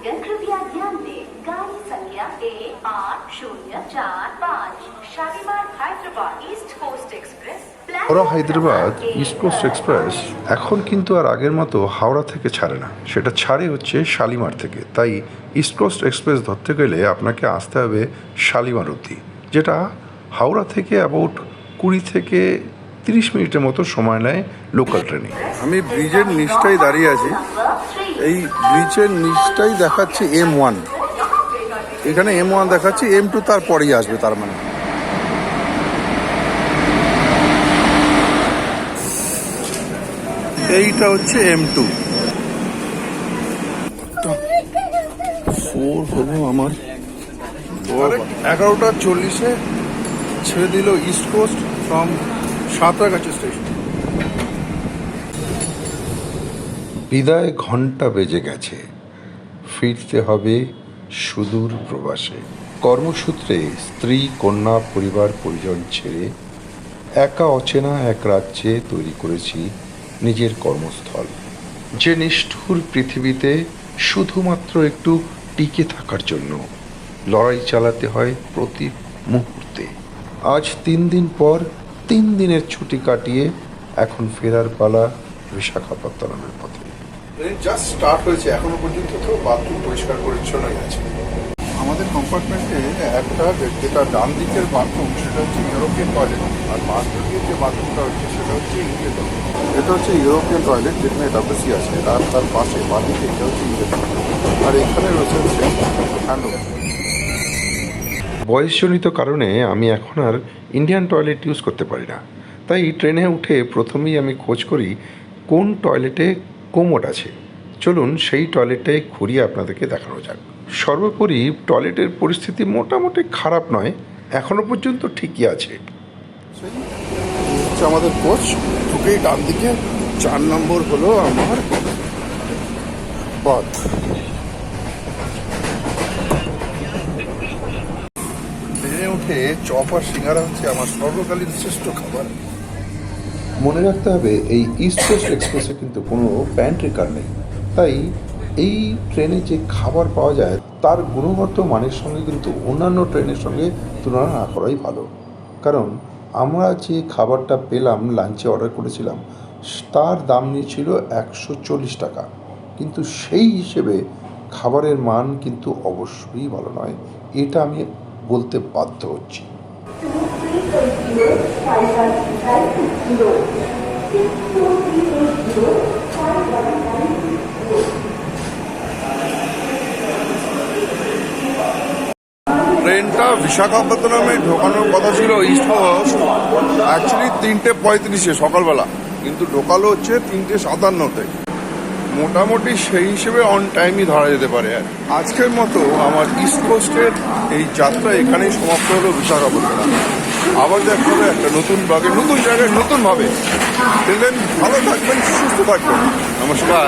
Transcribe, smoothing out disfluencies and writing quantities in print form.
यात्रीगण कृपया ध्यान दें, गाड़ी संख्या AR045 Shalimar Hyderabad east coast express Howrah Hyderabad east coast express এখন কিন্তু আর আগের মতো হাওড়া থেকে ছাড়ে না, সেটা ছাড়ে হচ্ছে শালিমার থেকে। তাই ইস্ট কোস্ট এক্সপ্রেস ধরতে গেলে আপনাকে আসতে হবে শালিমার অবধি, যেটা হাওড়া থেকে অ্যাবাউট 20 থেকে 30 মিনিটের মতো সময় নেয় লোকাল ট্রেনে। আমি ব্রিজের নিচটাই দাঁড়িয়ে আছি। এই ব্রিজের নিচটাই দেখাচ্ছে M1, এখানে M1 দেখাচ্ছে, M2 তারপরেই আসবে। তার মানে এইটা হচ্ছে M2। 4 হলো আমার 11:40 ছেড়ে দিল east coast from Santragachi station. বিদায় ঘন্টা বেজে গেছে, ফিরতে হবে সুদূর প্রবাসে। কর্মসূত্রে স্ত্রী, কন্যা, পরিবার পরিজন ছেড়ে একা অচেনা এক রাজ্যে তৈরি করেছি নিজের কর্মস্থল। যে নিষ্ঠুর পৃথিবীতে শুধুমাত্র একটু টিকে থাকার জন্য লড়াই চালাতে হয় প্রতি মুহূর্তে। আজ 3 দিন পর 3 দিনের ছুটি কাটিয়ে এখন ফেরার পালা বিশাখাপত্তনমের পথে। ট্রেন জাস্ট স্টার্ট হয়েছে, এখনো পর্যন্ত তো বাথরুম পরিষ্কার পরিচ্ছন্নই আছে। আমাদের কম্পার্টমেন্টে একটা যেটা ডান দিকের বাথরুম সেটা হচ্ছে ইউরোপিয়ান টয়লেট, আর বাঁ দিকের যে বাথরুমটা হচ্ছে সেটা হচ্ছে ইন্ডিয়ান টয়লেট। এটা হচ্ছে ইউরোপিয়ান টয়লেট যেখানে ডাব্লিউসি আছে, আর তার পাশে বাঁ দিকে এটা হচ্ছে ইন্ডিয়ান টয়লেট, আর এখানে রয়েছে হ্যান্ড। বয়সজনিত কারণে আমি এখন আর ইন্ডিয়ান টয়লেট ইউজ করতে পারি না, তাই ট্রেনে উঠে প্রথমেই আমি খোঁজ করি কোন টয়লেটে কোমোড আছে। চলুন সেই টয়লেটটাই ঘুরিয়ে আপনাদেরকে দেখানো যাক। সর্বোপরি টয়লেটের পরিস্থিতি মোটামুটি খারাপ নয়, এখনও পর্যন্ত ঠিকই আছে। আমাদের কোচ ঢুকেই ডান দিকে 4 নম্বর হলো আমার পথ। ট্রেনে উঠে চপ আর সিঙ্গারা হচ্ছে আমার সর্বকালীন শ্রেষ্ঠ খাবার। মনে রাখতে হবে এই ইস্ট কোস্ট এক্সপ্রেসে কিন্তু কোনো প্যান্ট্রি কার নেই, তাই এই ট্রেনে যে খাবার পাওয়া যায় তার গুণগত মানের সঙ্গে কিন্তু অন্যান্য ট্রেনের সঙ্গে তুলনা না করাই ভালো। কারণ আমরা যে খাবারটা পেলাম, লাঞ্চে অর্ডার করেছিলাম, তার দাম নিয়েছিল 140 টাকা, কিন্তু সেই হিসেবে খাবারের মান কিন্তু অবশ্যই ভালো নয়, এটা আমি বলতে বাধ্য হচ্ছি। ট্রেনটা বিশাখাপত্তনমে ঢোকানোর কথা ছিল ইস্ট কোস্ট অ্যাকচুয়ালি 3:35 সকালবেলা, কিন্তু ঢোকালো হচ্ছে 3:57। মোটামুটি সেই হিসেবে অন টাইমই ধরা যেতে পারে। আজকের মতো আমার ইস্ট কোস্টের এই যাত্রা এখানেই সমাপ্ত হলো বিশাখাপত্তনম। আবার দেখা হবে একটা নতুন ব্লগে, নতুন জায়গায়, নতুনভাবে। ভালো থাকবেন, সুস্থ থাকবেন। নমস্কার।